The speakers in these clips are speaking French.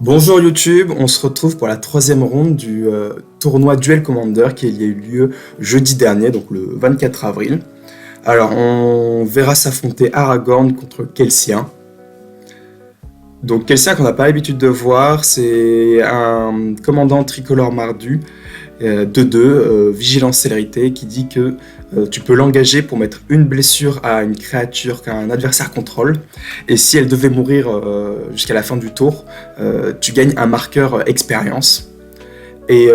Bonjour YouTube, on se retrouve pour la troisième ronde du tournoi Duel Commander qui a eu lieu jeudi dernier, donc le 24 avril. Alors on verra s'affronter Aragorn contre Kelcien. Donc Kelcien qu'on n'a pas l'habitude de voir, c'est un commandant tricolore mardu 2-2, vigilance célérité, qui dit que tu peux l'engager pour mettre une blessure à une créature qu'un adversaire contrôle, et si elle devait mourir jusqu'à la fin du tour, tu gagnes un marqueur expérience, et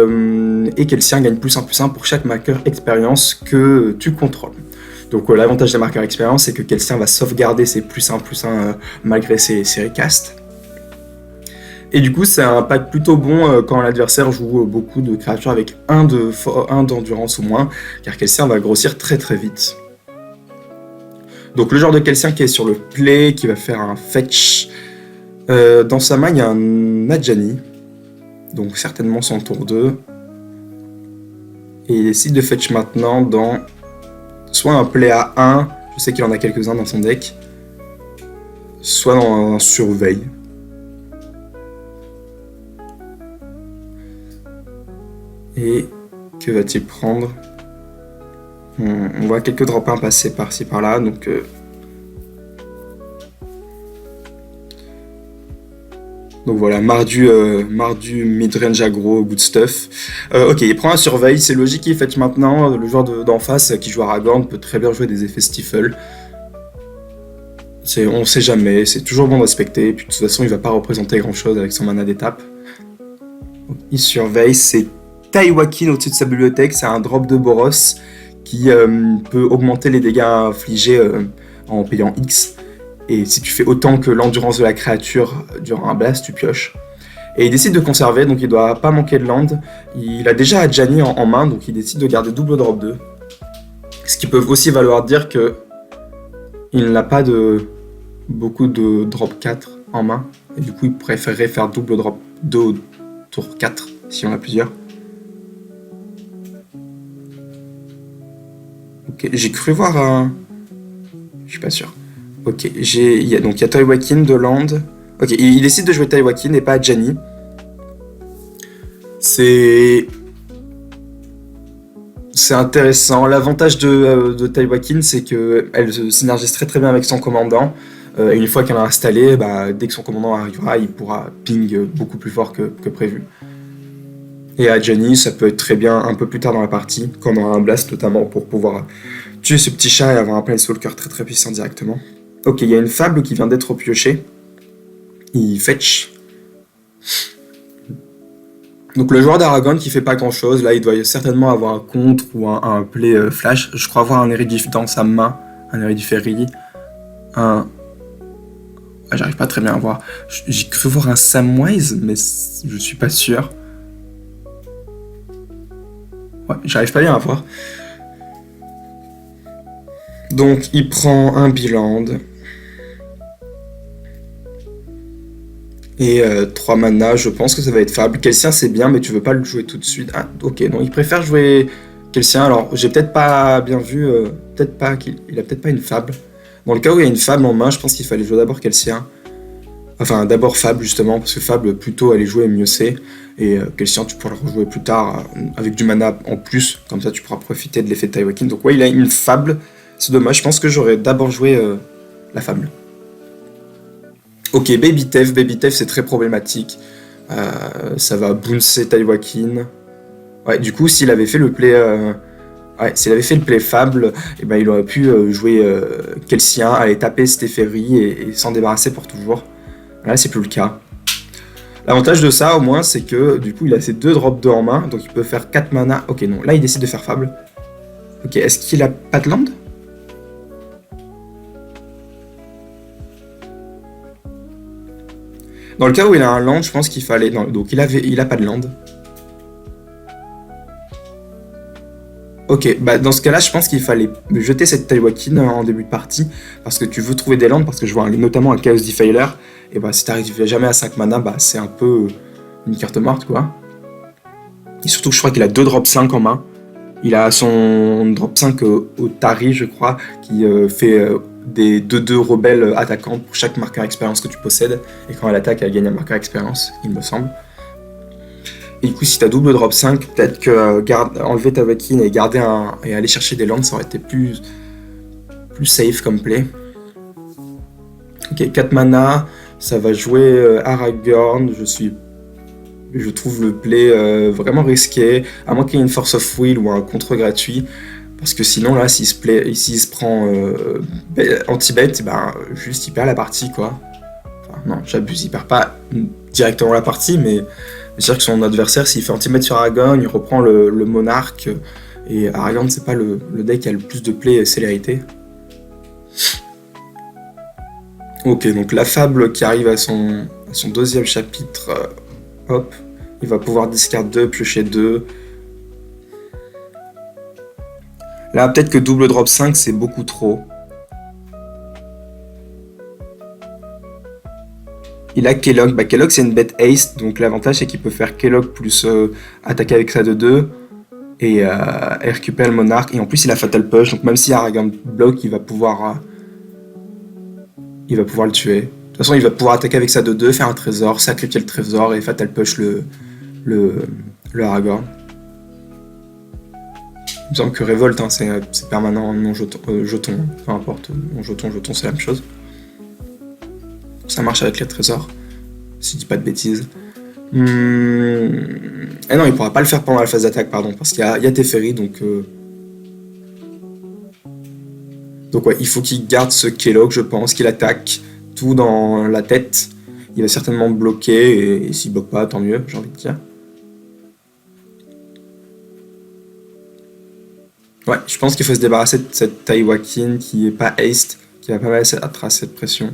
Kelcien gagne +1/+1 pour chaque marqueur expérience que tu contrôles. Donc l'avantage des marqueurs expérience, c'est que Kelcien va sauvegarder ses +1/+1 malgré ses recastes. Et du coup, c'est un pack plutôt bon quand l'adversaire joue beaucoup de créatures avec 1 d'endurance ou moins, car Kelcien va grossir très très vite. Donc le genre de Kelcien qui est sur le play, qui va faire un fetch. Dans sa main, il y a un Nadjani, donc certainement son tour 2. Et il décide de fetch maintenant dans soit un play à 1, je sais qu'il en a quelques-uns dans son deck, soit dans un surveil. Et que va-t-il prendre? On voit quelques drop 1 passer par-ci par-là, donc voilà, Mardu midrange aggro, good stuff. Ok, il prend un surveil, c'est logique, il fetch maintenant. Le joueur d'en face qui joue Aragorn peut très bien jouer des effets stifle. On sait jamais, c'est toujours bon de respecter, et puis de toute façon il va pas représenter grand chose avec son mana d'étape. Il surveille, c'est Taiwakin au-dessus de sa bibliothèque, c'est un drop de Boros qui peut augmenter les dégâts infligés en payant X. Et si tu fais autant que l'endurance de la créature durant un blast, tu pioches. Et il décide de conserver, donc il doit pas manquer de land. Il a déjà Adjani en main, donc il décide de garder double drop 2. Ce qui peut aussi valoir dire que il n'a pas beaucoup de drop 4 en main. Et du coup, il préférerait faire double drop 2 au tour 4, si on a plusieurs. Ok, j'ai cru voir un... Je suis pas sûr. Ok, il y a Taiwakin de land. Ok, il décide de jouer Taiwakin et pas Adjani. C'est intéressant. L'avantage de Taiwakin, c'est qu'elle se synergise très très bien avec son commandant. Et une fois qu'elle a installé, dès que son commandant arrivera, il pourra ping beaucoup plus fort que prévu. Et Adjani, ça peut être très bien un peu plus tard dans la partie, quand on aura un blast notamment, pour pouvoir tuer ce petit chat et avoir un Planeswalker très très puissant directement. Ok, il y a une fable qui vient d'être piochée. Il fetch. Donc le joueur d'Aragorn qui fait pas grand chose, là il doit certainement avoir un contre ou un play flash. Je crois avoir un Eridif dans sa main, un Eridiferi. J'arrive pas très bien à voir. J'ai cru voir un Samwise, mais je suis pas sûr. Ouais, j'arrive pas bien à voir. Donc il prend un Biland. Et 3 mana, je pense que ça va être fable. Kelcien c'est bien, mais tu veux pas le jouer tout de suite. Ah, ok, non, il préfère jouer Kelcien. Alors, j'ai peut-être pas bien vu, peut-être pas qu'il a peut-être pas une fable. Dans le cas où il y a une fable en main, je pense qu'il fallait jouer d'abord Kelcien. Enfin, d'abord fable justement, parce que fable, plutôt aller jouer mieux c'est. Et Kelcien, tu pourras le rejouer plus tard avec du mana en plus. Comme ça, tu pourras profiter de l'effet de Taiwakin. Donc, ouais, il a une fable. C'est dommage, je pense que j'aurais d'abord joué la fable. Ok, Baby Tev, c'est très problématique. Ça va bouncer Taiwakin. Ouais, du coup, s'il avait fait le play... s'il avait fait le play fable, et il aurait pu jouer Kelcien, aller taper Stépheri et s'en débarrasser pour toujours. Là, c'est plus le cas. L'avantage de ça, au moins, c'est que du coup, il a ses 2 drop 2 en main, donc il peut faire 4 mana. Ok, non, là, il décide de faire fable. Ok, est-ce qu'il a pas de land ? Dans le cas où il a un land, je pense qu'il fallait... Non, donc il a pas de land. Ok, dans ce cas-là, je pense qu'il fallait jeter cette Taiwakin en début de partie, parce que tu veux trouver des lands, parce que je vois notamment un Chaos Defiler, et si t'arrives jamais à 5 mana, c'est un peu une carte morte, quoi. Et surtout, je crois qu'il a 2 drop 5 en main. Il a son drop 5 au Tari, je crois, qui fait des 2-2 rebelles attaquantes pour chaque marqueur expérience que tu possèdes. Et quand elle attaque, elle gagne un marqueur expérience, il me semble. Et du coup, si t'as double drop 5, peut-être que enlever ta Wakin et et aller chercher des landes, ça aurait été plus safe comme play. Ok, 4 mana, ça va jouer Aragorn. Je trouve le play vraiment risqué, à moins qu'il y ait une Force of Will ou un contre gratuit. Parce que sinon, là, s'il se prend anti-bet, ben, juste il perd la partie, quoi. Enfin, non, j'abuse, il perd pas directement la partie, mais c'est-à-dire que son adversaire, s'il fait anti-bet sur Aragorn, il reprend le monarque, et Aragorn, c'est pas le deck qui a le plus de play et célérité. Ok, donc la fable qui arrive à son deuxième chapitre, hop, il va pouvoir discard 2, piocher 2. Là, peut-être que double drop 5, c'est beaucoup trop. Il a Kellogg. Bah, Kellogg, c'est une bête haste, donc l'avantage, c'est qu'il peut faire Kellogg plus attaquer avec ça de 2 et récupérer le monarque. Et en plus, il a Fatal Push, donc même si Aragorn bloque, il va pouvoir le tuer. De toute façon, il va pouvoir attaquer avec ça de 2, faire un trésor, sacrifier le trésor et Fatal Push le Aragorn. Il me semble que Révolte, hein, c'est permanent, non jeton, peu importe, non jeton, c'est la même chose. Ça marche avec les trésors, si je dis pas de bêtises. Et non, il pourra pas le faire pendant la phase d'attaque, pardon, parce qu'il y a Teferi, donc ouais, il faut qu'il garde ce Kellogg, je pense, qu'il attaque tout dans la tête. Il va certainement bloquer, et s'il bloque pas, tant mieux, j'ai envie de dire. Ouais, je pense qu'il faut se débarrasser de cette Taiwakin qui est pas haste, qui va pas mal attraper cette pression.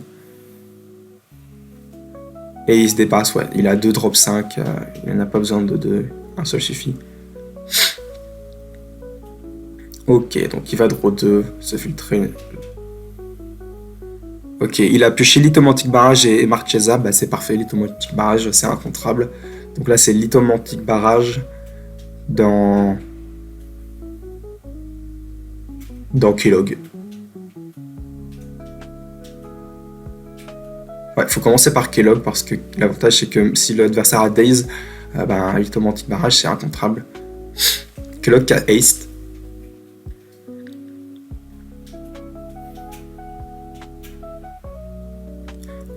Et il se dépasse, ouais, il a 2 drop 5, il n'en a pas besoin de 2, un seul suffit. Ok, donc il va draw 2, se filtrer. Ok, il a pioché Lithomantic Barrage et Marchesa, bah c'est parfait, Lithomantic Barrage, c'est incontrable. Donc là, c'est Lithomantic Barrage dans Kellogg. Ouais, faut commencer par Kellogg parce que l'avantage c'est que si l'adversaire a Daze, Lithomantic Barrage c'est incontrable. Kellogg qui a Haste.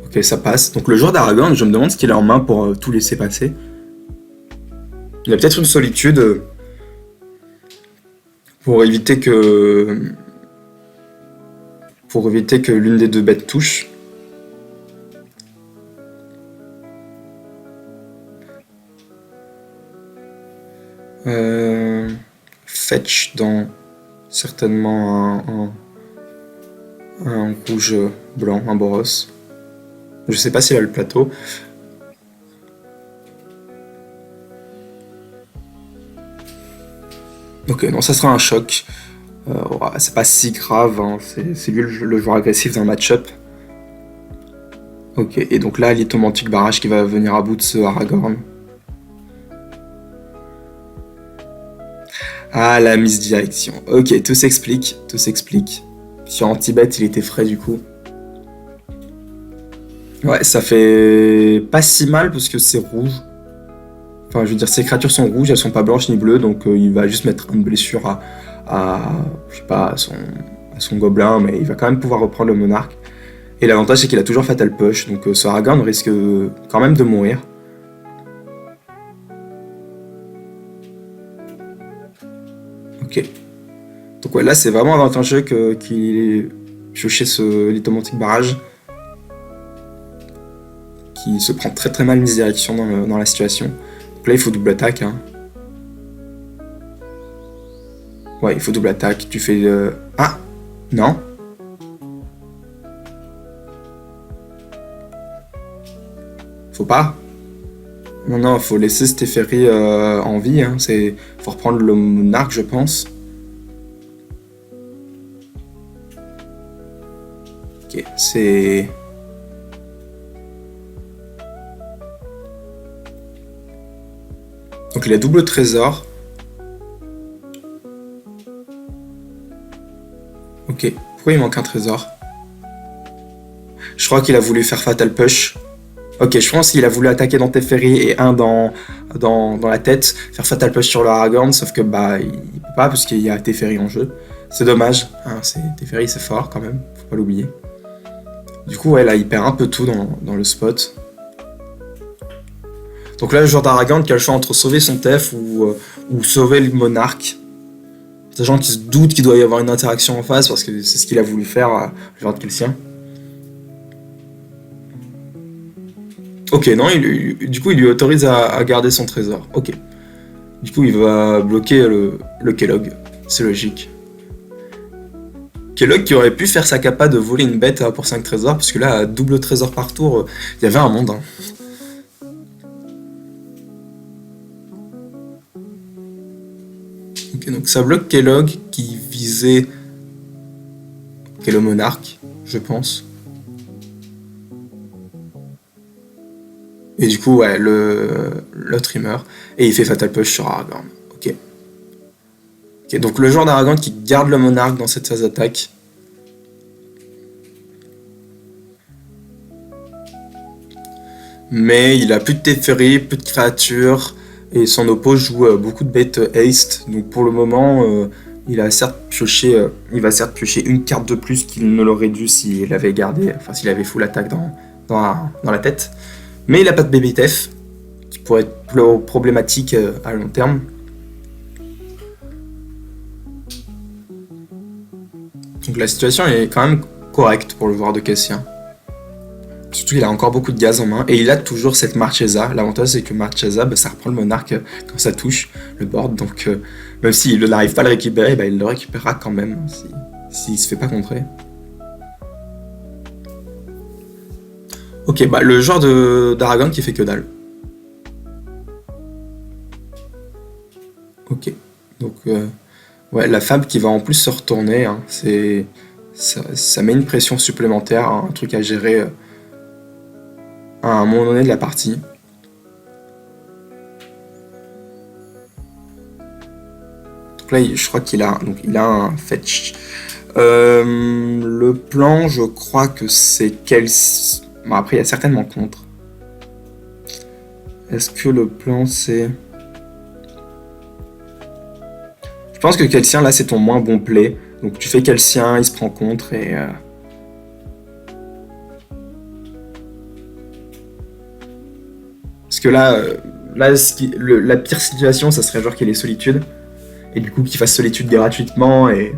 Ok, ça passe. Donc le joueur d'Aragorn, je me demande ce qu'il a en main pour tout laisser passer. Il a peut-être une solitude pour éviter que l'une des deux bêtes touche. Fetch dans certainement un rouge blanc, un Boros. Je sais pas s'il a le plateau. Ok, non, ça sera un choc. C'est pas si grave, hein. C'est lui le joueur agressif d'un match-up. Ok, et donc là, Lithomantic Barrage qui va venir à bout de ce Aragorn. Ah, la misdirection. Ok, tout s'explique. Sur Antibet, il était frais du coup. Ouais, ça fait pas si mal parce que c'est rouge. Enfin, je veux dire, ces créatures sont rouges, elles sont pas blanches ni bleues, donc il va juste mettre une blessure je sais pas, à son gobelin, mais il va quand même pouvoir reprendre le monarque. Et l'avantage, c'est qu'il a toujours Fatal Push, donc ce Aragorn risque quand même de mourir. Ok. Donc ouais, là, c'est vraiment avantageux qu'il ait pioché ce Lithomantic Barrage, qui se prend très très mal misdirection dans la situation. Donc là, il faut double attaque. Hein. Ouais, il faut double attaque. Tu fais... Ah non. Faut pas. Non, faut laisser Teferi en vie. Hein. Faut reprendre le monarque, je pense. Ok, c'est... Donc il a double trésor. Ok, pourquoi il manque un trésor? crois qu'il a voulu faire Fatal Push. Ok, je pense qu'il a voulu attaquer dans Teferi et un dans la tête, faire Fatal Push sur le Aragorn, sauf que bah il peut pas parce qu'il y a Teferi en jeu. C'est dommage, hein, Teferi c'est fort quand même, faut pas l'oublier. Du coup ouais là il perd un peu tout dans le spot. Donc là le joueur d'Aragorn qui a le choix entre sauver son Tef ou sauver le monarque. Sachant qu'il se doute qu'il doit y avoir une interaction en face parce que c'est ce qu'il a voulu faire le joueur de Kelsian. Ok, non, du coup, il lui autorise à garder son trésor. Ok. Du coup, il va bloquer le Kellogg. C'est logique. Kellogg qui aurait pu faire sa capa de voler une bête pour 5 trésors, parce que là, à double trésor par tour, il y avait un monde. Hein. Ok, donc ça bloque Kellogg qui visait... Ok, le monarque, je pense. Et du coup, ouais, l'autre il meurt. Et il fait Fatal Push sur Aragorn. Ok. Ok, donc le joueur d'Aragorn qui garde le monarque dans cette phase d'attaque. Mais il a plus de Teferi, plus de créatures. Et son oppo joue beaucoup de bêtes haste. Donc pour le moment, il va certes piocher une carte de plus qu'il ne l'aurait dû s'il avait gardé. Enfin, s'il avait full attaque dans la tête. Mais il n'a pas de Baby Tef, qui pourrait être plus problématique à long terme. Donc la situation est quand même correcte pour le joueur de Kelsian. Surtout qu'il a encore beaucoup de gaz en main. Et il a toujours cette Marchesa. L'avantage c'est que Marchesa, ça reprend le monarque quand ça touche le board. Donc même s'il n'arrive pas à le récupérer, il le récupérera quand même s'il se fait pas contrer. Ok, le joueur d'Aragorn qui fait que dalle. Ok, donc ouais, la fable qui va en plus se retourner, hein, ça met une pression supplémentaire, hein, un truc à gérer à un moment donné de la partie. Donc là, je crois qu'il a un fetch. Le plan, je crois que c'est Bon, après, il y a certainement contre. Est-ce que le plan, c'est... Je pense que Kelsian, là, c'est ton moins bon play. Donc, tu fais Kelsian, il se prend contre et... Parce que là, la pire situation, ça serait genre qu'il ait solitude. Et du coup, qu'il fasse solitude gratuitement et...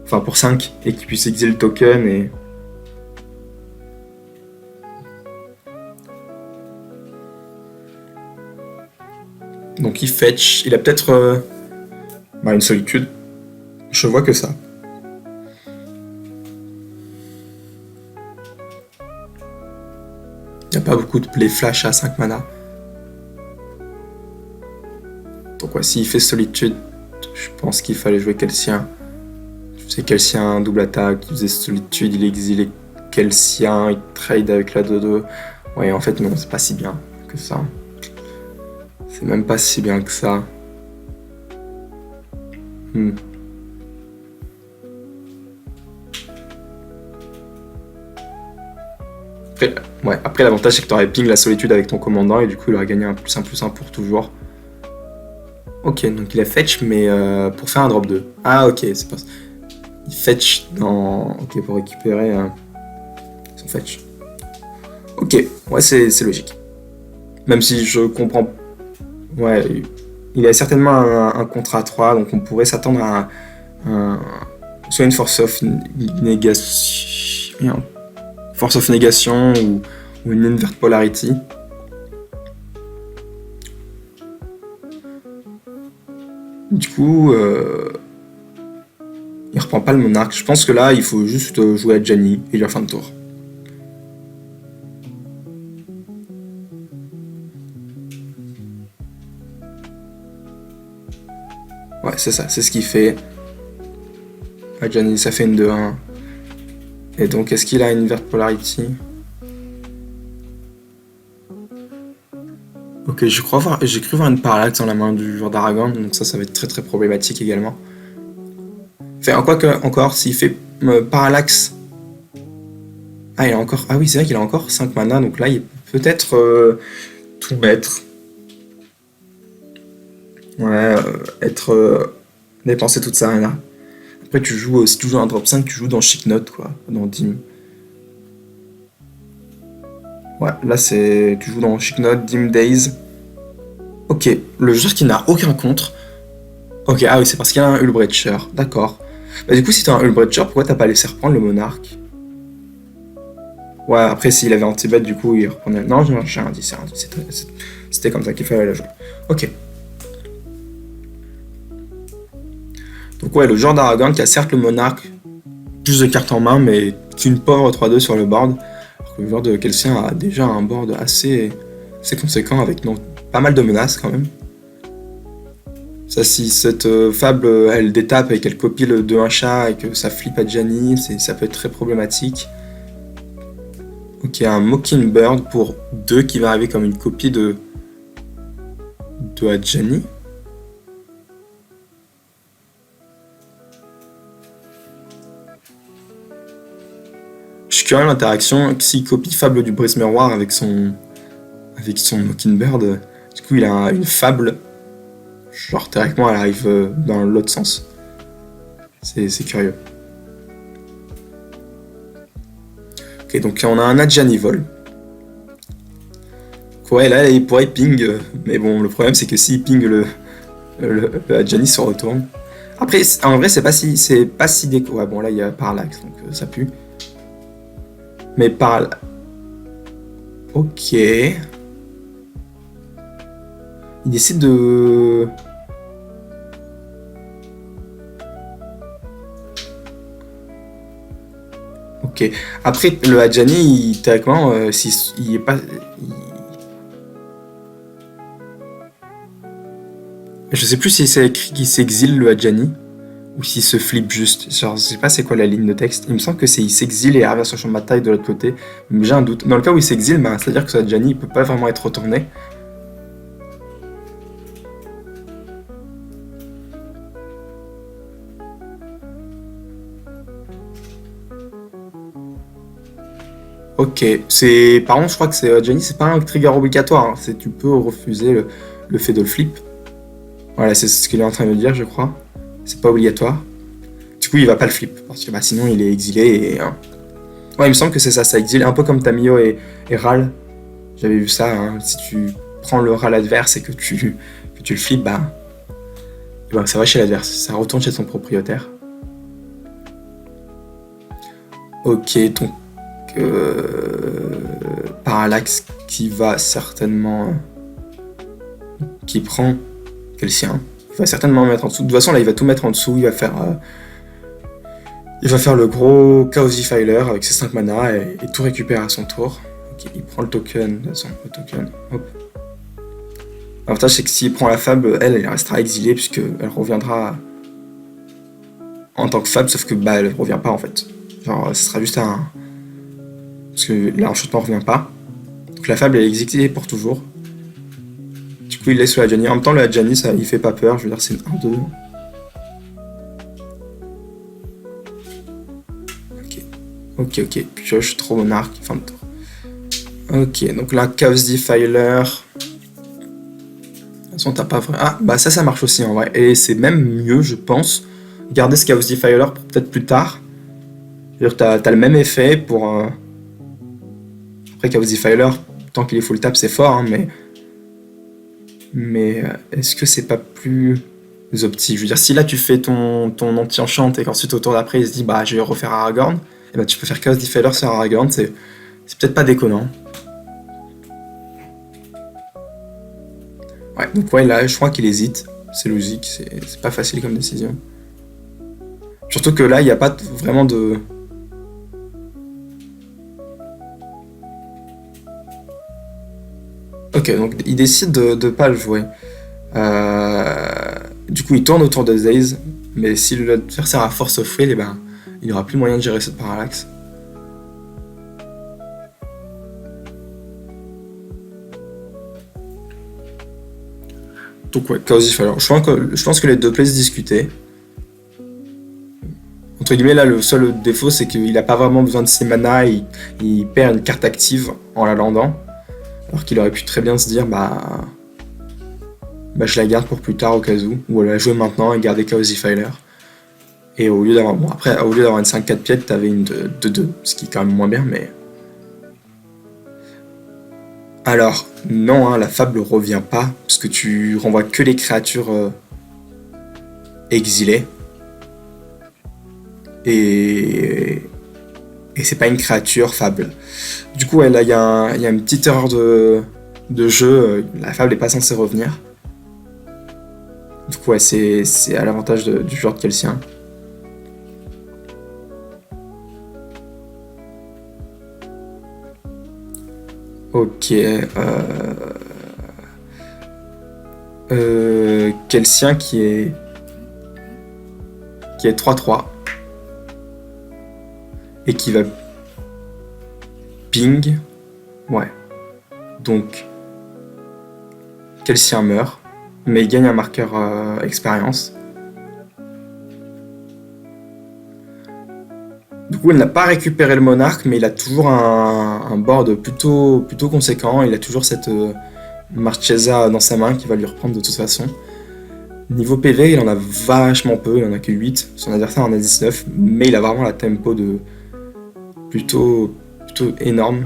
Enfin, pour 5. Et qu'il puisse exiler le token et... Donc il fetch, il a peut-être une solitude. Je vois que ça. Il n'y a pas beaucoup de play flash à 5 mana. Donc ouais, s'il fait solitude, je pense qu'il fallait jouer Kelsian. C'est Kelsian, double attaque, il faisait solitude, il exilait Kelsian, il trade avec la 2-2. Ouais, en fait non, c'est pas si bien que ça. C'est même pas si bien que ça. Après l'avantage c'est que tu aurais ping la solitude avec ton commandant et du coup il aurait gagné un +1/+1 pour toujours. Ok, donc il a fetch mais pour faire un drop 2. Ah ok, c'est pas ça. Il fetch Ok, pour récupérer son fetch. Ok, ouais c'est logique. Même si je comprends... Ouais, il a certainement un contrat 3, donc on pourrait s'attendre à soit une force of négation ou une invert polarity. Du coup, il reprend pas le monarque. Je pense que là, il faut juste jouer à Janny et lui fin de tour. Ouais, c'est ça, c'est ce qu'il fait. Janny, ça fait une 2-1. Et donc, est-ce qu'il a une invert polarity? Ok, j'ai cru voir une parallaxe dans la main du joueur d'Aragorn, donc ça va être très très problématique également. Enfin, encore, s'il fait parallaxe Ah, il a encore... ah oui, c'est vrai qu'il a encore 5 mana, donc là, il peut peut-être tout mettre. Ouais, être... dépenser toute sa mana. Après, tu joues, si tu joues un drop 5, tu joues dans Chic Note, quoi, dans Dim. Ouais, là, c'est... tu joues dans Chic Note, Dim Days. Ok, le joueur qui n'a aucun contre. Ok, ah oui, c'est parce qu'il y a un Hullbreacher, d'accord. Bah, du coup, si t'as un Hullbreacher, pourquoi t'as pas laissé reprendre le Monarque? Ouais, après, s'il avait anti-bet, du coup, il reprenait. Non, non, j'ai rien dit, c'est rien dit. C'était comme ça qu'il fallait la jouer. Ok. Donc, ouais, le joueur d'Aragorn qui a certes le Monarque, plus de cartes en main, mais qu'une power 3-2 sur le board. Alors que le joueur de Kelsien a déjà un board assez conséquent avec pas mal de menaces quand même. Ça, si cette fable, elle détape et qu'elle copie le 2-1 chat et que ça flippe à Gianni, ça peut être très problématique. Ok, un Mockingbird pour 2 qui va arriver comme une copie de Adjani. Je suis curieux de l'interaction. S'il copie Fable du Brise Miroir avec son Mockingbird, du coup il a une fable. Genre théoriquement elle arrive dans l'autre sens. C'est curieux. Ok, donc on a un Adjani vol. Ouais, là il pourrait ping, mais bon, le problème c'est que s'il ping le Adjani se retourne. Après, en vrai, c'est pas si déco. Ouais, bon, là il y a Parallax, donc ça pue. Mais ok. Il décide de... Ok. Après, le Adjani, théoriquement, il est pas... Je sais plus si c'est écrit qu'il s'exile, le Adjani, ou s'il se flippe juste. Genre, je sais pas c'est quoi la ligne de texte. Il me semble que c'est il s'exile et arrive sur son champ de bataille de l'autre côté. Mais j'ai un doute. Dans le cas où il s'exile, ben, c'est-à-dire que ce Adjani, il peut pas vraiment être retourné. Ok, par contre, je crois que c'est Johnny, c'est pas un trigger obligatoire. Hein. Tu peux refuser le fait de le flip. Voilà, c'est ce qu'il est en train de dire, je crois. C'est pas obligatoire. Du coup, il va pas le flip parce que bah, sinon il est exilé. Hein. Ouais, il me semble que c'est ça, ça exile un peu comme Tamio et Ral. J'avais vu ça. Hein. Si tu prends le Ral adverse et que tu le flippes, bah, ça va chez l'adverse, ça retourne chez son propriétaire. Ok, donc Parallax qui va certainement... qui prend Kelsien. Il va certainement mettre en dessous. De toute façon, là, il va tout mettre en dessous. Il va faire le gros Chaos Defiler avec ses 5 mana et tout récupérer à son tour. Ok, il prend le token. Hop. L'avantage, c'est que s'il prend la fable, elle restera exilée puisqu'elle reviendra en tant que fable, sauf que bah, elle revient pas en fait. Genre, ce sera juste un... Parce que là, l'enchantement revient pas. Donc la fable, elle est exilée pour toujours. Du coup, il laisse le Adjani. En même temps, le Adjani, ça, il fait pas peur. Je veux dire, c'est 1-2. Ok. Pioche, trop monarque, fin de tour. Ok, donc là, Chaos Defiler. De toute façon, t'as pas vraiment... Ah, bah ça marche aussi en vrai. Et c'est même mieux, je pense. Garder ce Chaos Defiler pour peut-être plus tard. C'est-à-dire que t'as le même effet pour... Après, Chaos Defiler, tant qu'il est full tap, c'est fort, hein, mais est-ce que c'est pas plus opti? Je veux dire, si là tu fais ton anti-enchant et qu'ensuite au tour d'après il se dit bah je vais refaire Aragorn, et bah tu peux faire Chaos Defiler sur Aragorn, c'est peut-être pas déconnant. Ouais, donc ouais, là je crois qu'il hésite, c'est logique, c'est pas facile comme décision. Surtout que là il n'y a pas vraiment de... Ok, donc il décide de pas le jouer. Du coup, il tourne autour de Zaze, mais si l'adversaire a force of will, ben, il n'aura plus moyen de gérer cette parallaxe. Donc ouais, Chaos Defiler. Je pense que les deux plays se discutaient. entre guillemets, là, le seul défaut, c'est qu'il a pas vraiment besoin de ses manas, il perd une carte active en la landant, alors qu'il aurait pu très bien se dire, je la garde pour plus tard au cas où, ou la jouer maintenant et garder Chaos Defiler. Et au lieu d'avoir, au lieu d'avoir une 5-4 pieds, t'avais une 2-2, ce qui est quand même moins bien, mais... Alors, non, hein, la fable revient pas, parce que tu renvoies que les créatures exilées. Et c'est pas une créature fable. Du coup, ouais, là, il y a une petite erreur de jeu, la fable est pas censée revenir. Du coup, ouais, c'est à l'avantage du joueur de Kelsien. Ok. Kelsien qui est 3-3 et qui va ping. Ouais. Donc, Kelsien meurt, mais il gagne un marqueur expérience. Du coup, il n'a pas récupéré le monarque, mais il a toujours un board plutôt conséquent. Il a toujours cette Marchesa dans sa main qui va lui reprendre de toute façon. Niveau PV, il en a vachement peu, il en a que 8. Son adversaire en a 19, mais il a vraiment la tempo de plutôt énorme.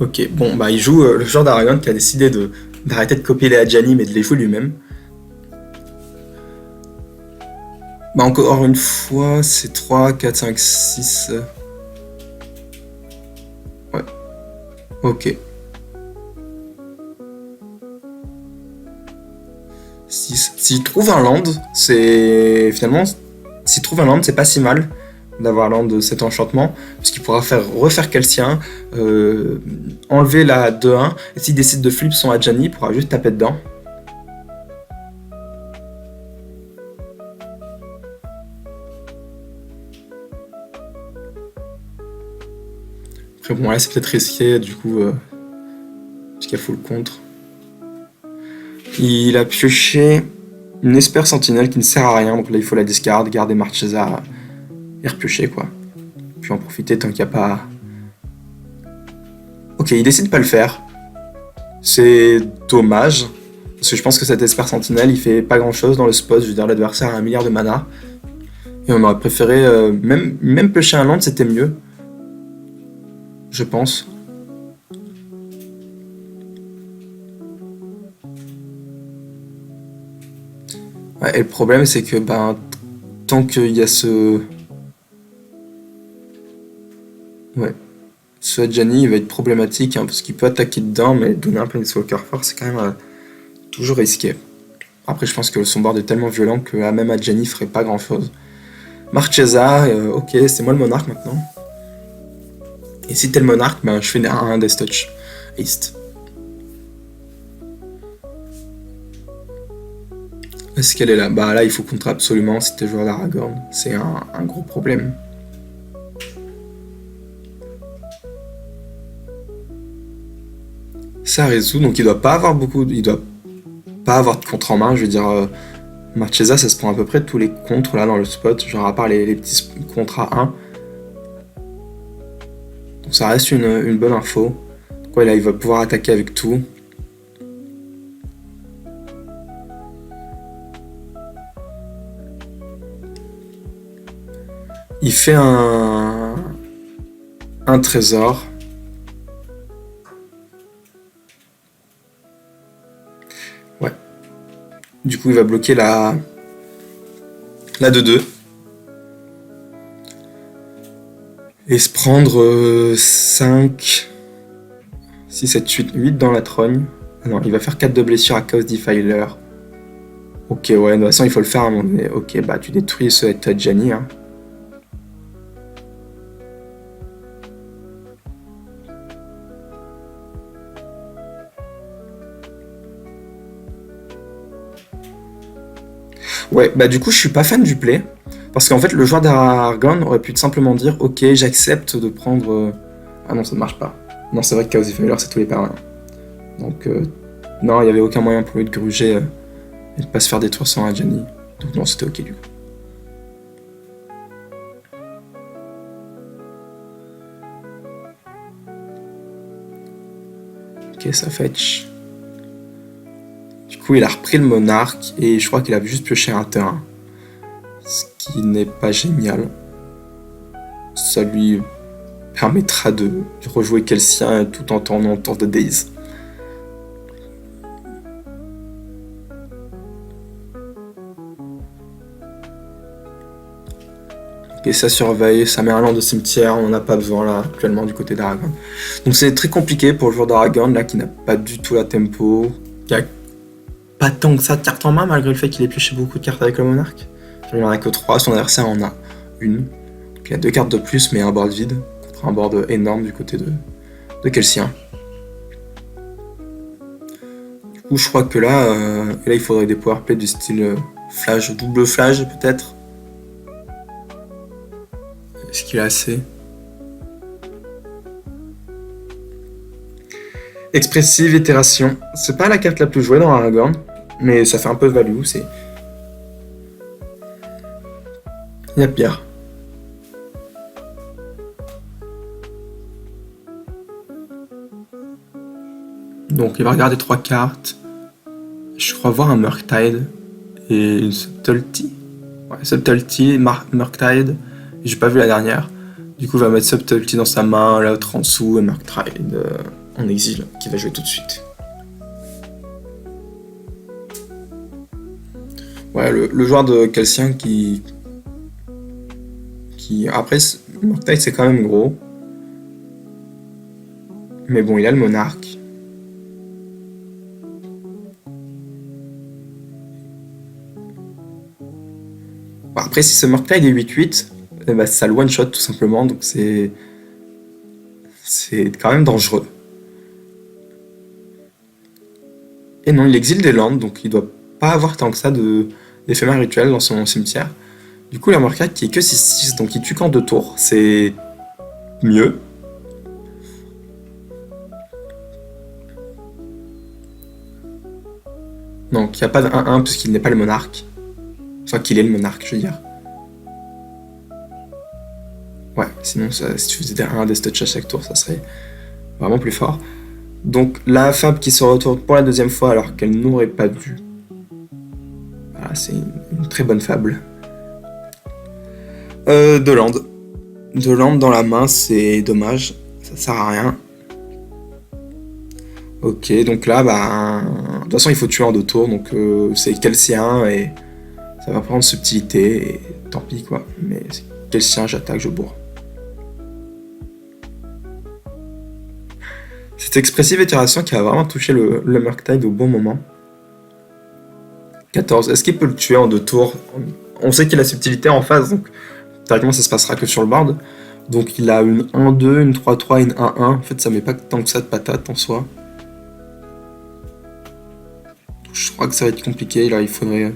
Ok, bon, il joue le joueur d'Aragon qui a décidé d'arrêter de copier les Adjani, mais de les jouer lui-même. Encore une fois, c'est 3, 4, 5, 6... Ouais. Ok. 6. S'il trouve un land, c'est... Finalement, s'il trouve un land, c'est pas si mal d'avoir land de cet enchantement, parce qu'il pourra refaire Kelsien, enlever la 2-1, et s'il décide de flip son Adjani, il pourra juste taper dedans. Après bon, là c'est peut-être risqué, du coup, parce qu'il y a full contre. Il a pioché une Esper Sentinelle qui ne sert à rien, donc là il faut la discard, garder Marchesa et repiocher quoi. Puis en profiter tant qu'il n'y a pas... Ok, il décide de pas le faire. C'est dommage, parce que je pense que cette Esper Sentinelle il fait pas grand chose dans le spot, je veux dire l'adversaire a 1 milliard de mana. Et on aurait préféré, même piocher un land c'était mieux. Je pense. Ouais, et le problème c'est que tant qu'il y a ce Adjani il va être problématique hein, parce qu'il peut attaquer dedans mais donner un Planeswalker fort c'est quand même toujours risqué. Après je pense que son board est tellement violent que même Adjani ferait pas grand chose. Marchesa, ok c'est moi le monarque maintenant. Et si t'es le monarque, je fais un Death Touch East. Est-ce qu'elle est là? Là il faut contrer absolument si t'es joueur d'Aragorn. C'est un gros problème. Ça résout, donc il doit pas avoir de contre en main, je veux dire Marchesa ça se prend à peu près tous les contres là dans le spot, genre à part les petits contres à 1. Donc ça reste une bonne info. Donc ouais, là il va pouvoir attaquer avec tout. Il fait un trésor. Ouais. Du coup il va bloquer la 2-2. Et se prendre 5, 6, 7, 8 dans la trogne. Ah non, il va faire 4 de blessure à Chaos Defiler. Ok, ouais, de toute façon il faut le faire à un moment donné. Ok, tu détruis ce Adjani. Hein. Ouais, du coup je suis pas fan du play. Parce qu'en fait, le joueur d'Aragorn aurait pu simplement dire « Ok, j'accepte de prendre... Ah non, ça ne marche pas. Non, c'est vrai que Chaos Defiler, c'est tous les permanents. Donc, Non, il n'y avait aucun moyen pour lui de gruger et de pas se faire détruire sans Adjani. Donc non, c'était ok du coup. Ok, ça fetch. Du coup, il a repris le monarque et je crois qu'il a juste pioché un terrain. Ce qui n'est pas génial. Ça lui permettra de rejouer Kelcien tout en tournant autour de Daze. Et ça surveille, ça met un land de cimetière, on n'en a pas besoin là actuellement du côté d'Aragorn. Donc c'est très compliqué pour le joueur d'Aragorn là qui n'a pas du tout la tempo, qui a pas tant que ça de cartes en main malgré le fait qu'il ait pioché beaucoup de cartes avec le monarque. Il n'en a que 3, son adversaire en a une. Donc il a 2 cartes de plus mais un board vide, contre un board énorme du côté de Kelcien. Du coup je crois que là, il faudrait des powerplays du style flash, double flash peut-être. Est-ce qu'il a assez? Expressive itération. C'est pas la carte la plus jouée dans Aragorn, mais ça fait un peu de value. Il y a pire. Donc il va regarder 3 cartes. Je crois voir un Murktide et une Subtlety. Ouais, Subtlety, Murktide. J'ai pas vu la dernière. Du coup, il va mettre Subtlety dans sa main, l'autre en dessous, et Murktide en exil, qui va jouer tout de suite. Ouais, le joueur de Kelcien qui... Après, Murktide c'est quand même gros. Mais bon, il a le monarque. Bon, après, si ce Murktide est 8-8, eh ben, ça le one-shot tout simplement, donc c'est quand même dangereux. Et non, il exile des landes, donc il doit pas avoir tant que ça d'éphémère rituel dans son cimetière. Du coup, la Murktide qui est que 6-6, donc il tue qu'en 2 tours, c'est mieux. Donc il n'y a pas de 1-1 puisqu'il n'est pas le monarque. Enfin qu'il est le monarque, je veux dire. Ouais, sinon si tu faisais un des touch à chaque tour, ça serait vraiment plus fort. Donc la fable qui se retourne pour la deuxième fois alors qu'elle n'aurait pas dû. Voilà, c'est une très bonne fable. De land. De land dans la main, c'est dommage. Ça sert à rien. Ok, donc là, de toute façon, il faut tuer en 2 tours, donc c'est Kelcien et ça va prendre subtilité et tant pis quoi. Mais c'est Kelcien, j'attaque, je bourre. Cette expressive itération qui a vraiment touché le Murktide au bon moment. 14. Est-ce qu'il peut le tuer en 2 tours? On sait qu'il a subtilité en phase, donc théoriquement ça se passera que sur le board. Donc il a une 1-2, une 3-3, une 1-1. En fait, ça met pas tant que ça de patate en soi. Je crois que ça va être compliqué. Là, il faudrait.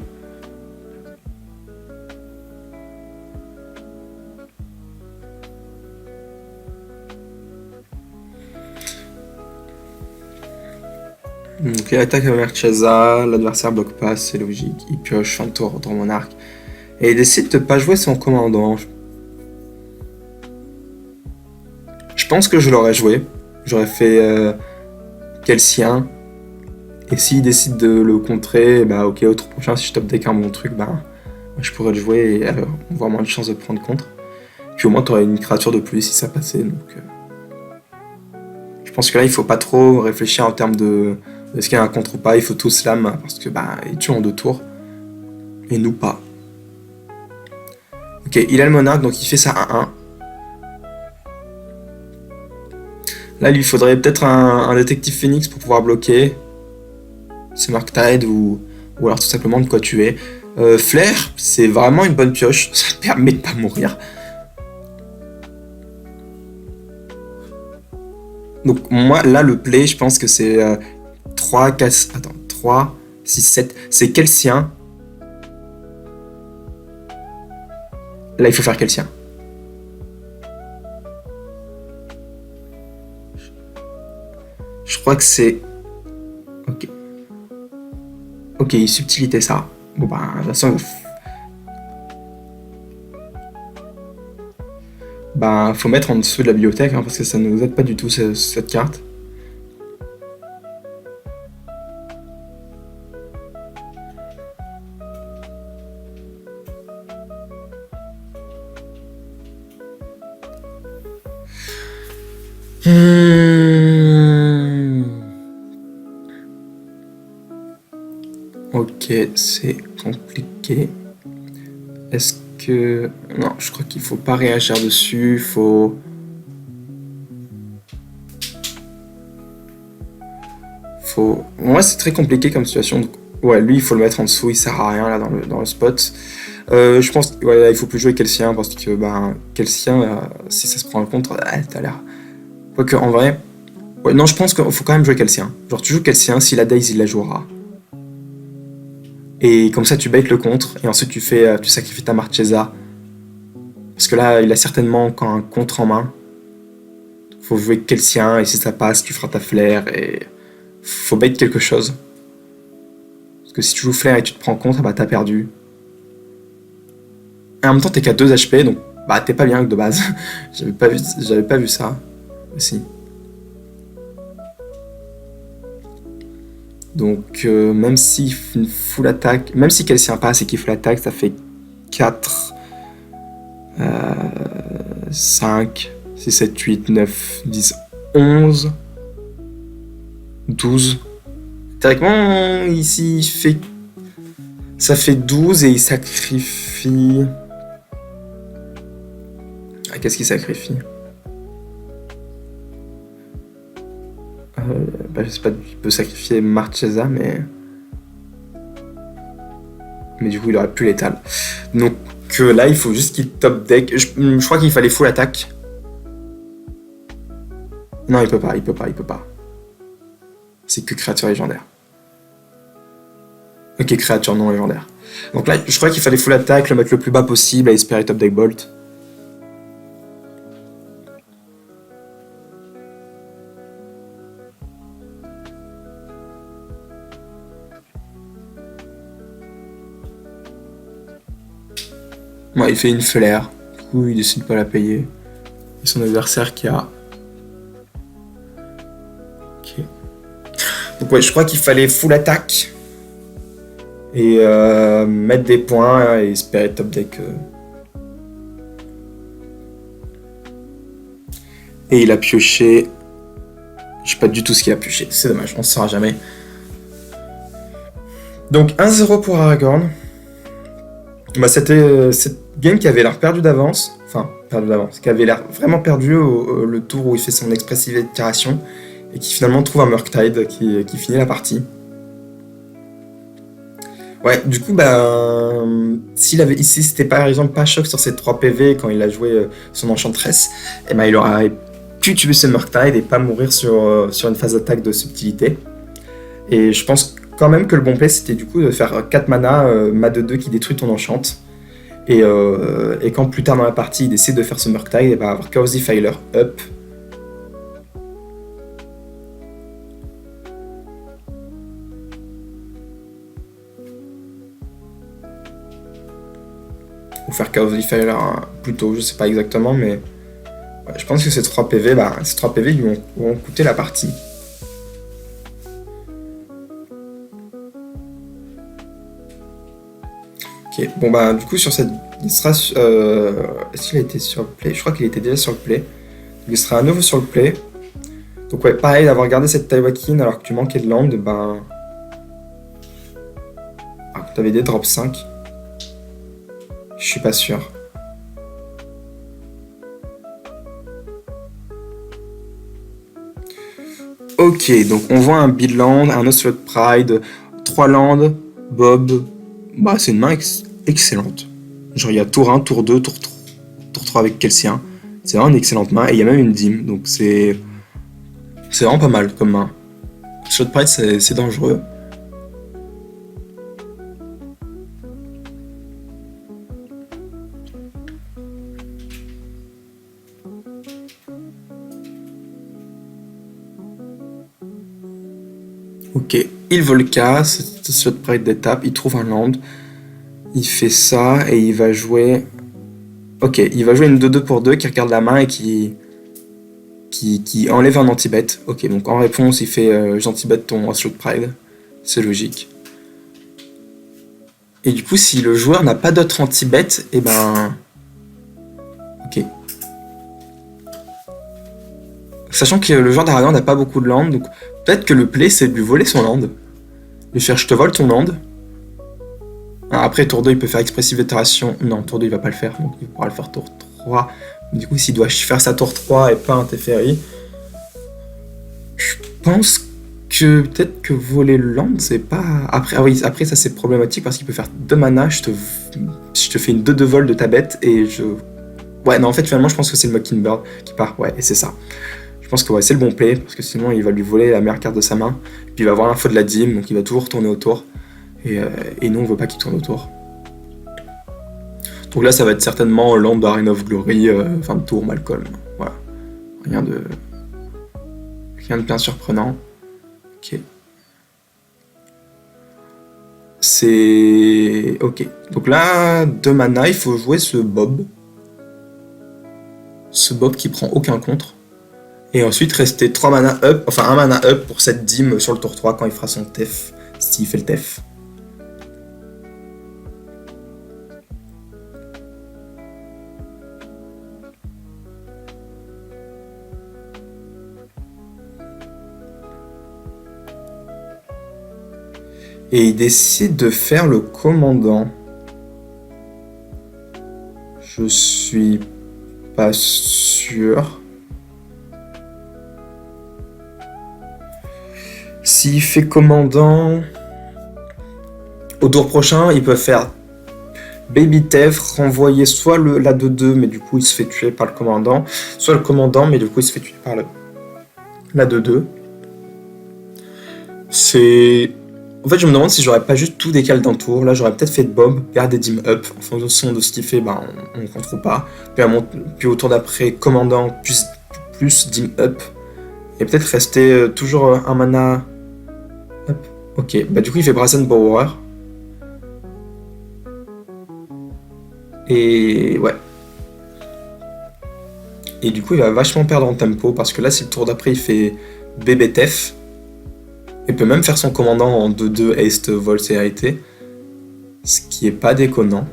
Donc il attaque avec Mercheza, l'adversaire bloque pas, c'est logique. Il pioche un tour dans mon arc. Et il décide de pas jouer son commandant. Je pense que je l'aurais joué. J'aurais fait Kelcien. Et s'il décide de le contrer, bah ok, au tour prochain, si je top deck un bon truc, je pourrais le jouer et avoir moins de chances de prendre contre. Puis au moins, t'aurais une créature de plus si ça passait. Donc, je pense que là, il faut pas trop réfléchir en termes de est-ce qu'il y a un contre ou pas. Il faut tout slam parce que il tue en 2 tours. Et nous pas. Ok, il a le monarque, donc il fait ça 1-1. Là, il lui faudrait peut-être un détective phoenix pour pouvoir bloquer. C'est Murktide ou alors tout simplement de quoi tuer. Flair, c'est vraiment une bonne pioche, ça permet de pas mourir. Donc moi, là, le play, je pense que c'est 3, 4... Attends, 3, 6, 7... C'est Kelcien. Là, il faut faire Kelcien. Je crois que c'est... Ok. Ok, subtilité ça. Bon bah, de toute façon, bah, faut mettre en dessous de la bibliothèque, hein, parce que ça ne nous aide pas du tout cette carte. Hmm. Ok, c'est compliqué. Est-ce que... Non, je crois qu'il faut pas réagir dessus, faut... Ouais, c'est très compliqué comme situation. Donc, ouais, lui, il faut le mettre en dessous, il sert à rien là dans le spot. Je pense qu'il ouais, il faut plus jouer Kelsien parce que ben, Kelsien, si ça se prend en compte, t'as l'air. Quoique, en vrai, ouais, non, je pense qu'il faut quand même jouer Kelsien. Genre, tu joues Kelsien, si la Daze, il la jouera. Et comme ça, tu baites le contre, et ensuite tu sacrifies ta Marchesa. Parce que là, il a certainement encore un contre en main. Faut jouer Kelsien, et si ça passe, tu feras ta flair, et faut bait quelque chose. Parce que si tu joues flair et tu te prends contre, bah t'as perdu. Et en même temps, t'es qu'à 2 HP, donc bah t'es pas bien de base. J'avais pas vu ça. Si. Donc même si une full attaque, même si Kelsien passe et qu'il full attaque, ça fait 4, 5, 6, 7, 8, 9, 10, 11, 12. Théoriquement, ici, ça fait 12 et il sacrifie... Ah, qu'est-ce qu'il sacrifie bah, je sais pas, il peut sacrifier Marchesa, mais du coup, il aurait plus létal. Donc là, il faut juste qu'il top deck. Je crois qu'il fallait full attaque. Non, il peut pas, il peut pas, il peut pas. C'est que créature légendaire. Ok, créature non légendaire. Donc là, je crois qu'il fallait full attaque, le mettre le plus bas possible, à espérer top deck bolt. Ouais, il fait une flair. Du coup, il décide pas la payer. Et son adversaire qui a... Ok. Donc ouais, je crois qu'il fallait full attaque. Et mettre des points et espérer top deck. Et il a pioché... Je sais pas du tout ce qu'il a pioché. C'est dommage, on ne saura jamais. Donc 1-0 pour Aragorn. Bah, c'était cette game qui avait l'air perdue d'avance. Enfin, perdue d'avance. Qui avait l'air vraiment perdu le tour où il fait son expressive itération. Et qui finalement trouve un Murktide qui finit la partie. Ouais, du coup, bah, s'il avait ici, c'était par exemple pas choc sur ses 3 PV quand il a joué son Enchantress, et ben il aurait pu tuer ce Murktide et pas mourir sur une phase d'attaque de subtilité. Et je pense quand même que le bon play c'était du coup de faire 4 mana, ma de 2 qui détruit ton enchant. Et quand plus tard dans la partie il décide de faire ce Murktide, et ben avoir Chaos Defiler up. Ou faire Chaos Defiler plus tôt, je sais pas exactement, mais ouais, je pense que ces 3 PV, bah, ces 3 PV lui ont coûté la partie. Ok, bon bah du coup sur cette... Il sera... Est-ce qu'il a été sur le play? Je crois qu'il était déjà sur le play. Donc, il sera à nouveau sur le play. Donc ouais, pareil, d'avoir gardé cette Taiwakin alors que tu manquais de land, ben... Ah, t'avais des drop 5. Je suis pas sûr. Ok, donc on voit un Bidland, un Ocelot Pride, 3 lands, Bob. Bah c'est une main excellente. Genre il y a tour 1, tour 2, tour 3 avec Kelsien. C'est vraiment une excellente main et il y a même une dîme, donc c'est vraiment pas mal comme main. Ocelot Pride c'est dangereux. Ok, il Volca, slot pride d'étape, il trouve un land, il fait ça et il va jouer... Ok, il va jouer une 2-2 pour 2 qui regarde la main et qui enlève un anti-bet. Ok, donc en réponse, il fait j'anti-bet ton slot pride. C'est logique. Et du coup, si le joueur n'a pas d'autre anti-bet, et ben... Ok. Sachant que le joueur d'Aragon n'a pas beaucoup de land, donc peut-être que le play, c'est de lui voler son land. Lui faire je te vole ton land. Après, tour 2, il peut faire expressive itération. Non, tour 2, il va pas le faire, donc il pourra le faire tour 3. Du coup, s'il doit faire sa tour 3 et pas un Teferi, je pense que peut-être que voler le land, c'est pas... Après, ah oui, après ça c'est problématique parce qu'il peut faire 2 mana, je te fais une 2-2 vol de ta bête et je... Ouais, non, en fait, finalement, je pense que c'est le Mockingbird qui part, ouais, et c'est ça. Je pense que ouais, c'est le bon play, parce que sinon, il va lui voler la meilleure carte de sa main, puis il va avoir l'info de la dîme, donc il va toujours tourner autour, et nous, on veut pas qu'il tourne autour. Donc là, ça va être certainement land de Arena of Glory, fin de tour, Malcolm, voilà. Rien de bien surprenant. Ok. C'est... Ok. Donc là, 2 mana, il faut jouer ce Bob. Ce Bob qui prend aucun contre. Et ensuite rester 3 mana up, enfin 1 mana up pour cette dîme sur le tour 3 quand il fera son tef, s'il fait le tef. Et il décide de faire le commandant. Je suis pas sûr. S'il fait commandant... Au tour prochain, il peut faire Baby Tef, renvoyer soit la 2-2, mais du coup il se fait tuer par le commandant, soit le commandant, mais du coup il se fait tuer par la 2-2. C'est... En fait, je me demande si j'aurais pas juste tout décalé d'un tour. Là, j'aurais peut-être fait de Bob, garder Dim up. En fonction de ce qu'il fait, ben, on ne contrôle pas. Puis au tour d'après, commandant plus Dim up. Et peut-être rester toujours un mana up. Ok, bah du coup, il fait Brazen Bower. Et ouais. Et du coup, il va vachement perdre en tempo. Parce que là, si le tour d'après, il fait BBTF. Il peut même faire son commandant en 2-2 Haste Vol CRT, ce qui est pas déconnant.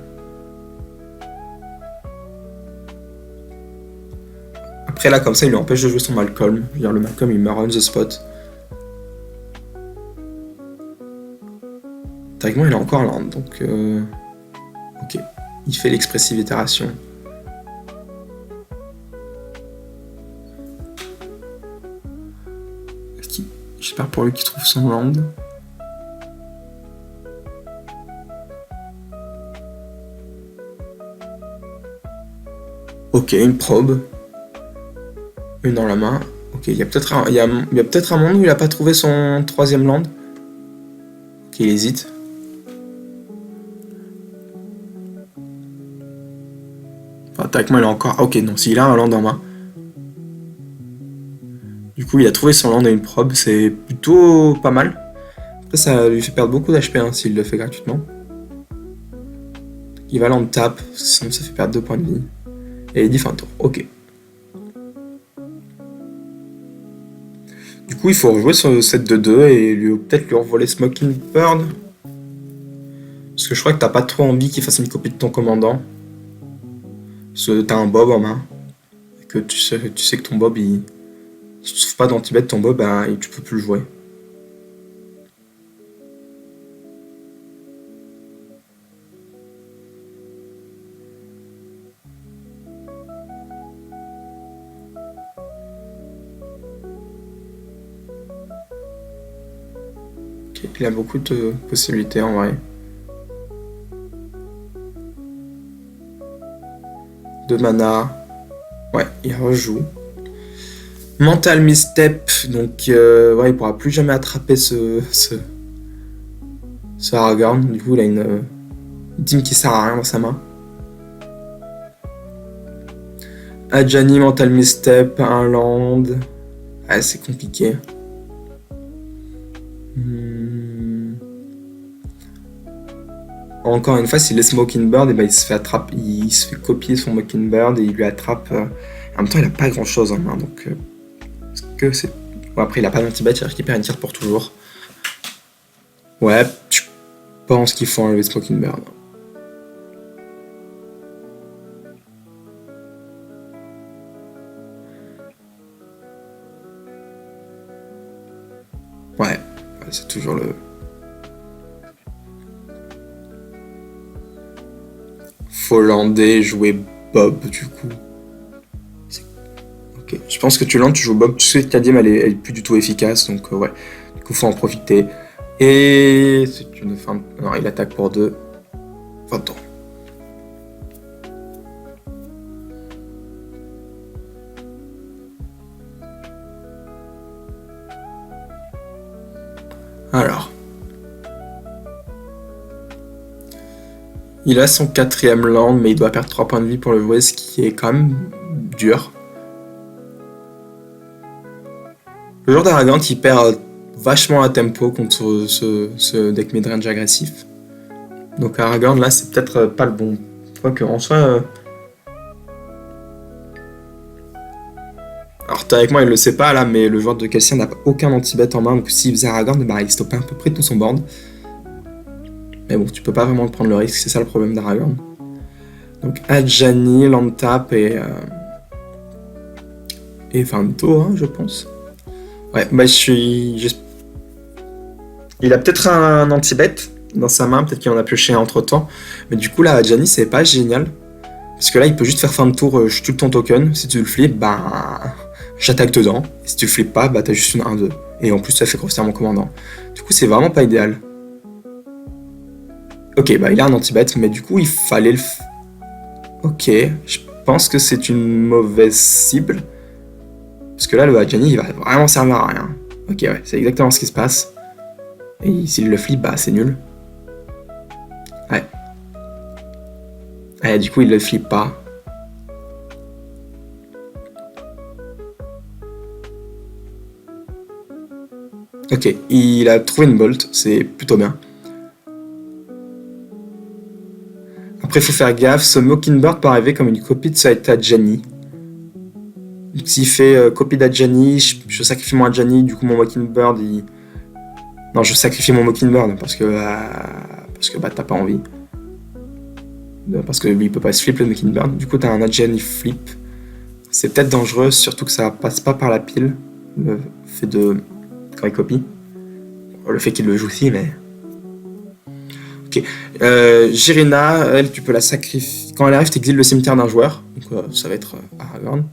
Après là comme ça il lui empêche de jouer son Malcolm. Je veux dire, le Malcolm il meurt on the spot. Théoriquement il a encore land donc ok. Il fait l'expressive itération. J'espère pour lui qu'il trouve son land. Ok, une probe. Une dans la main. Ok, il y a peut-être un monde où il a pas trouvé son troisième land. Ok, il hésite. Enfin, théoriquement il a encore... Ok, non, s'il a un land en main. Du coup, il a trouvé son land et une probe, c'est plutôt pas mal. Après, ça lui fait perdre beaucoup d'HP hein, s'il le fait gratuitement. Il va land tap, sinon ça fait perdre 2 points de vie. Et il dit fin de tour, ok. Du coup, il faut rejouer sur le set de 2 et peut-être lui envoler Smoking Bird. Parce que je crois que t'as pas trop envie qu'il fasse une copie de ton commandant. Parce que t'as un Bob en main. Et que tu sais que ton Bob, si tu trouves pas d'anti-bet ton Bob, bah, tu peux plus le jouer. Ok, il a beaucoup de possibilités en vrai. 2 mana. Ouais, il rejoue. Mental Misstep, donc ouais, il pourra plus jamais attraper ce Aragorn. Du coup, il a une dîme qui sert à rien dans sa main. Adjani, Mental Misstep, un land. Ouais, c'est compliqué. Encore une fois, s'il laisse Mockingbird, et ben il se fait attraper, il se fait copier son Mockingbird et il lui attrape. En même temps, il a pas grand chose en main, donc est-ce que c'est. Bon, après, il a pas d'anti-bet, il récupère une carte pour toujours. Ouais, je pense qu'il faut enlever ce Mockingbird. Ouais, c'est toujours le. Follandais jouer Bob, du coup. Ok, je pense que tu lances, tu joues Bob. Tu sais que Kadim, elle est plus du tout efficace, donc ouais. Du coup, faut en profiter. Et c'est une fin. Non, il attaque pour 2. 20 ans. Alors. Il a son quatrième land, mais il doit perdre 3 points de vie pour le jouer, ce qui est quand même dur. Le joueur d'Aragorn qui perd vachement à tempo contre ce deck midrange agressif. Donc Aragorn là c'est peut-être pas le bon. Quoique en soi. Alors théoriquement il le sait pas là, mais le joueur de Cassien n'a aucun anti-bet en main, donc s'il faisait Aragorn, bah, il stoppait à peu près tout son board. Mais bon, tu peux pas vraiment prendre le risque, c'est ça le problème d'Aragorn. Donc Adjani, Landtap et Vanto, hein, je pense. Ouais, bah je suis. Il a peut-être un anti-bet dans sa main, peut-être qu'il en a pioché un entre temps. Mais du coup, là, Adjani, c'est pas génial. Parce que là, il peut juste faire fin de tour, je tue ton token. Si tu le flippes, bah. J'attaque dedans. Et si tu le flippes pas, bah t'as juste une 1-2. Et en plus, ça fait grossir mon commandant. Du coup, c'est vraiment pas idéal. Ok, bah il a un anti-bet, mais du coup, il fallait le. Ok, je pense que c'est une mauvaise cible. Parce que là, le Adjani, il va vraiment servir à rien. Ok, ouais, c'est exactement ce qui se passe. Et s'il le flippe, bah c'est nul. Ouais. Ouais, du coup, il le flippe pas. Ok, il a trouvé une bolt, c'est plutôt bien. Après, il faut faire gaffe, ce Mockingbird peut arriver comme une copie de Adjani. Donc, s'il fait copie d'Adjani, je sacrifie mon Adjani, du coup mon Mockingbird, il. Non, je sacrifie mon Mockingbird parce que bah t'as pas envie. Parce que lui il peut pas se flip le Mockingbird. Du coup t'as un Adjani flip. C'est peut-être dangereux, surtout que ça passe pas par la pile. Le fait de. Quand il copie. Le fait qu'il le joue aussi, mais. Ok. Jirina, elle, tu peux la sacrifier. Quand elle arrive, t'exiles le cimetière d'un joueur. Donc ça va être Aragorn.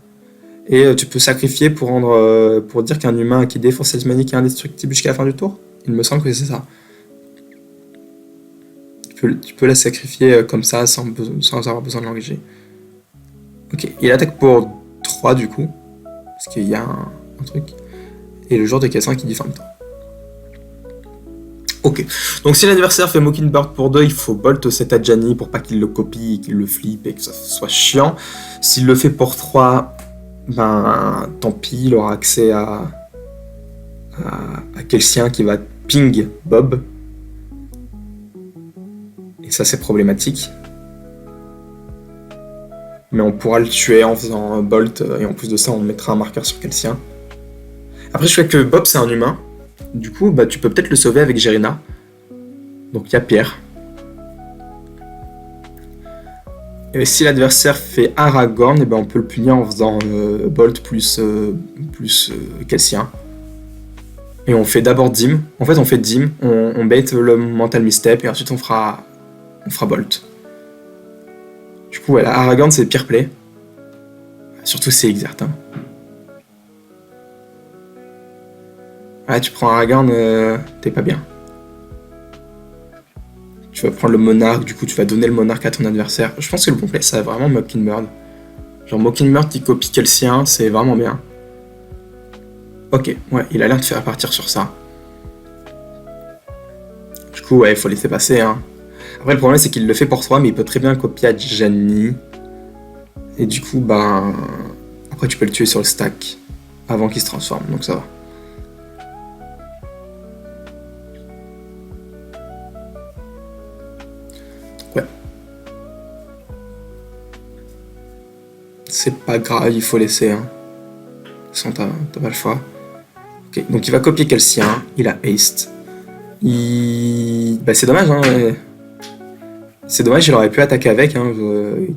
Et tu peux sacrifier pour rendre pour dire qu'un humain qui défend cette manique est indestructible jusqu'à la fin du tour. Il me semble que c'est ça. Tu peux la sacrifier comme ça sans avoir besoin de l'engager. Ok, il attaque pour 3 du coup. Parce qu'il y a un truc. Et le joueur de Cassin qui dit fin de temps. Ok, donc si l'adversaire fait Mockingbird pour 2, il faut bolt cet Adjani pour pas qu'il le copie, qu'il le flippe et que ça soit chiant. S'il le fait pour 3, ben tant pis, il aura accès à Kelsien qui va ping Bob. Et ça c'est problématique. Mais on pourra le tuer en faisant bolt et en plus de ça on mettra un marqueur sur Kelsien. Après je sais que Bob c'est un humain. Du coup bah tu peux peut-être le sauver avec Jirina. Donc il y a Pierre. Et si l'adversaire fait Aragorn, et ben on peut le punir en faisant Bolt plus Kelsien. Et on fait d'abord Dim. En fait, on fait Dim, on bait le Mental Misstep et ensuite on fera Bolt. Du coup, voilà, Aragorn c'est pire play. Surtout c'est Exert. Hein. Ouais, tu prends Aragorn, t'es pas bien. Tu vas prendre le monarque, du coup tu vas donner le monarque à ton adversaire. Je pense que le bon play ça va vraiment Mockingbird. Genre Mockingbird qui copie Kelsien, c'est vraiment bien. Ok, ouais, il a l'air de faire partir sur ça. Du coup, ouais, il faut laisser passer. Hein. Après, le problème, c'est qu'il le fait pour 3, mais il peut très bien copier Adjani. Et du coup, ben. Après, tu peux le tuer sur le stack avant qu'il se transforme, donc ça va. c'est pas grave, il faut laisser. Hein. De toute façon, t'as pas le choix. Ok, donc il va copier Kelcien, il a haste. Bah, c'est dommage, hein. C'est dommage, il aurait pu attaquer avec. Hein.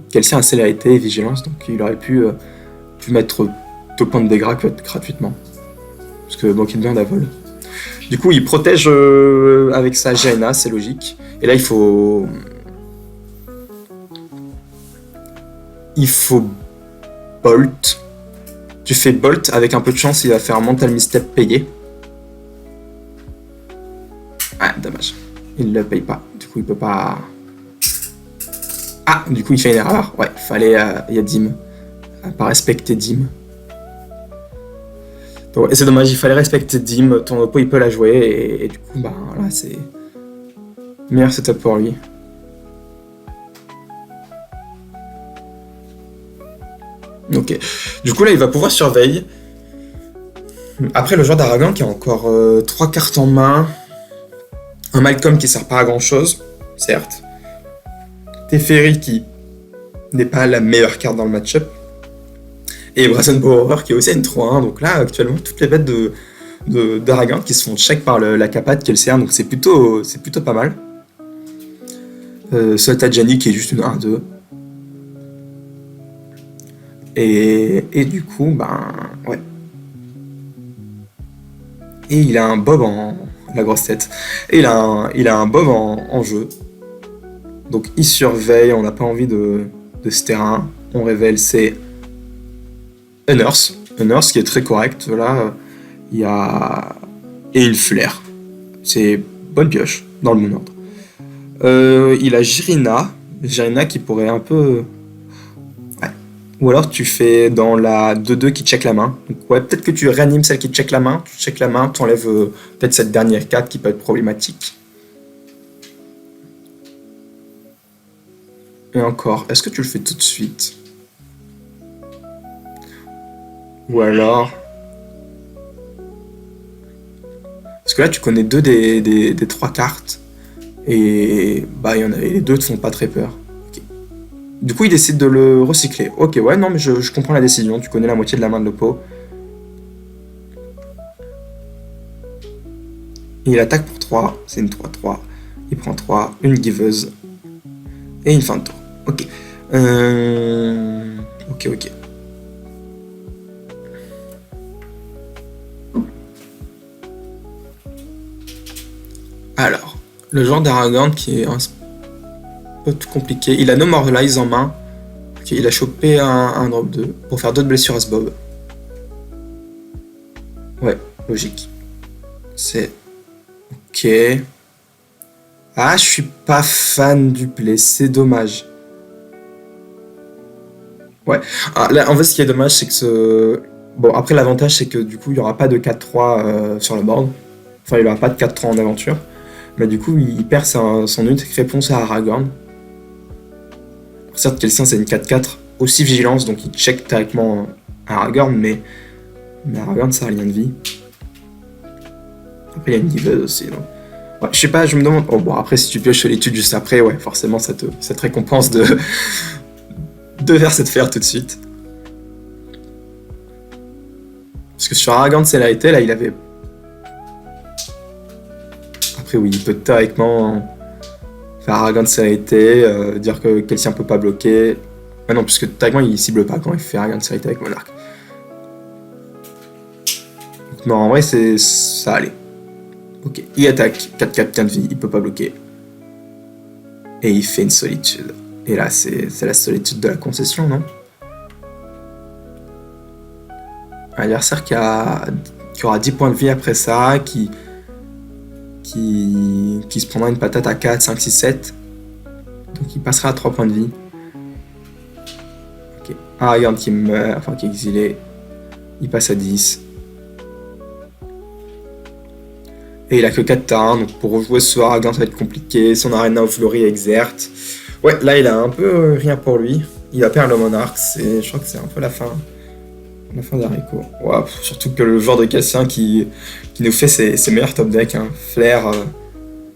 Kelcien a célérité et vigilance, donc il aurait pu mettre 2 points de dégâts gratuitement. Parce que Bonkidbird a vol. Du coup, il protège avec sa Jaina, c'est logique. Et là, il faut Bolt. Tu fais Bolt, avec un peu de chance, il va faire un Mental Misstep payé. Ah, dommage. Il le paye pas. Du coup, il peut pas... Ah, du coup, il fait une erreur. Ouais, fallait... Il y a Dim. Pas respecter Dim. Bon, et c'est dommage, il fallait respecter Dim. Ton oppo, il peut la jouer. Et du coup, bah, là, c'est... meilleur setup pour lui. Ok. Du coup, là, il va pouvoir surveiller. Après, le joueur d'Aragon qui a encore 3 cartes en main. Un Malcolm qui sert pas à grand chose, certes. Teferi qui n'est pas la meilleure carte dans le match-up. Et Brazen Borrower qui est aussi une 3-1. Donc là, actuellement, toutes les bêtes d'Aragon qui se font check par la capade qu'elle sert. Donc c'est plutôt pas mal. Tajani qui est juste une 1-2. Et du coup, ben, ouais. Et il a un Bob en... la grosse tête. Et il a un Bob en jeu. Donc il surveille, on n'a pas envie de ce terrain. On révèle, c'est un Nurse qui est très correct. Là, il y a... Et une Flair. C'est bonne pioche dans le Moon Ordre. Il a Jirina qui pourrait un peu... Ou alors tu fais dans la 2-2 qui check la main. Donc ouais, peut-être que tu réanimes celle qui check la main, tu check la main, tu enlèves peut-être cette dernière carte qui peut être problématique. Et encore, est-ce que tu le fais tout de suite? Ou alors... Parce que là tu connais 2 des 3 cartes. Et bah il y en a, les 2 te font pas très peur. Du coup, il décide de le recycler. Ok, ouais, non, mais je comprends la décision. Tu connais la moitié de la main de l'oppo. Il attaque pour 3. C'est une 3-3. Il prend 3. Une giveuse. Et une fin de tour. Ok. Ok. Alors, le genre d'Aragorn qui est un peu compliqué. Il a No More Lies en main. Okay, il a chopé un drop 2 pour faire 2 blessures à ce Bob. Ouais, logique. C'est... Ok. Ah, je suis pas fan du play, c'est dommage. Ouais. Ah, là, en fait, ce qui est dommage, c'est que ce... Bon, après, l'avantage, c'est que du coup, il n'y aura pas de 4-3 sur le board. Enfin, il n'y aura pas de 4-3 en aventure. Mais du coup, il perd son unique réponse à Aragorn. Certes, Kelcien, c'est une 4-4, aussi vigilance, donc il check directement Aragorn, mais Aragorn, ça a rien de vie. Après, il y a une giveuse aussi. Donc... Ouais, je sais pas, je me demande... Oh, bon, après, si tu pioches l'étude juste après, ouais, forcément, ça te récompense de faire cette faire tout de suite. Parce que sur Aragorn, c'est l'arrêté, là, il avait... Après, oui, il peut théoriquement... faire Aragorn célérité, dire que Kelcien peut pas bloquer. Ah non, puisque théoriquement il cible pas quand il fait Aragorn célérité avec Monarch. Donc, non, en vrai, ça allait. Ok, il attaque, 4-4 de vie, il peut pas bloquer. Et il fait une solitude. Et là, c'est la solitude de la concession, non? Un adversaire qui aura 10 points de vie après ça, qui se prendra une patate à 4, 5, 6, 7. Donc il passera à 3 points de vie. Ok. Aragorn qui meurt, enfin qui est exilé. Il passe à 10. Et il a que 4 terrains, donc pour rejouer ce Aragorn ça va être compliqué. Son Arena of Glory exerte. Ouais, là il a un peu rien pour lui. Il va perdre le Monarch, je crois que c'est un peu la fin. La fin d'Arico. Wow, surtout que le joueur de Cassien qui nous fait ses meilleurs top decks. Hein. Flair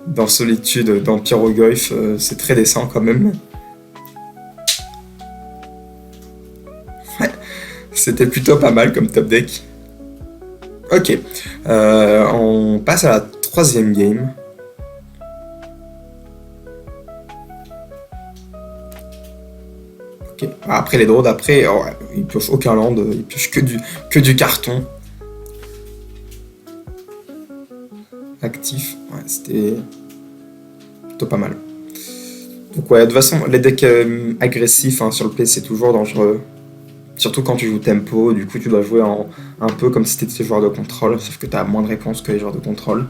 dans Solitude, dans Pyrogoyf, c'est très décent quand même. Ouais, C'était plutôt pas mal comme top deck. Ok, on passe à la troisième game. Ok. Après les draws d'après, oh, il pioche aucun land, il pioche que du carton. Actif, ouais, c'était plutôt pas mal. Donc ouais, de toute façon, les decks agressifs hein, sur le play, c'est toujours dangereux. Surtout quand tu joues tempo, du coup tu dois jouer un peu comme si t'étais joueur de contrôle, sauf que t'as moins de réponses que les joueurs de contrôle.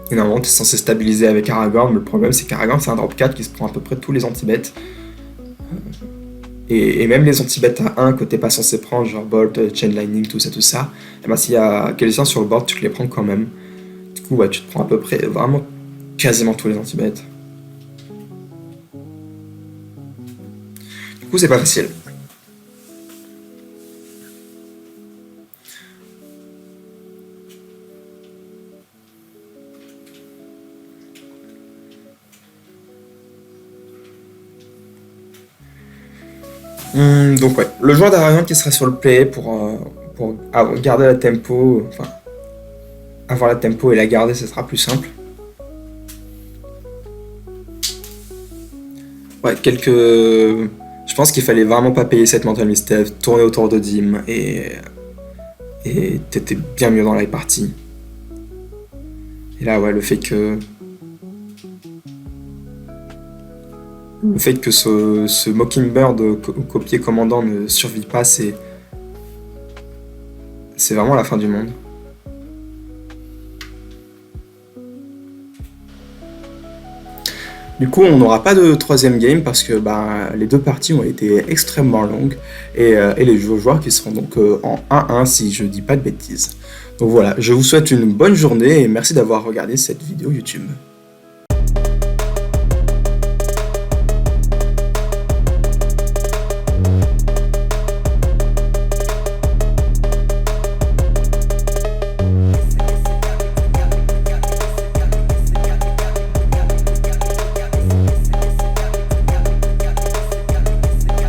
Et normalement t'es censé stabiliser avec Aragorn, mais le problème c'est qu'Aragorn c'est un drop 4 qui se prend à peu près tous les anti-bêtes. Et même les anti-bêtes à 1 que t'es pas censé prendre, genre Bolt, Chain Lightning, tout ça, et ben s'il y a quelqu'un sur le board, tu les prends quand même. Du coup ouais, tu te prends à peu près vraiment quasiment tous les anti-bêtes. Du coup c'est pas facile. Donc ouais, le joueur d'Aragorn qui sera sur le play pour garder la tempo, enfin avoir la tempo et la garder, ce sera plus simple. Ouais, je pense qu'il fallait vraiment pas payer cette Mental Misstep, tourner autour de Dim et t'étais bien mieux dans la partie. Et là ouais, le fait que ce Mockingbird copier commandant ne survit pas, c'est vraiment la fin du monde. Du coup, on n'aura pas de troisième game parce que bah, les deux parties ont été extrêmement longues et les joueurs qui seront donc en 1-1 si je dis pas de bêtises. Donc voilà, je vous souhaite une bonne journée et merci d'avoir regardé cette vidéo YouTube.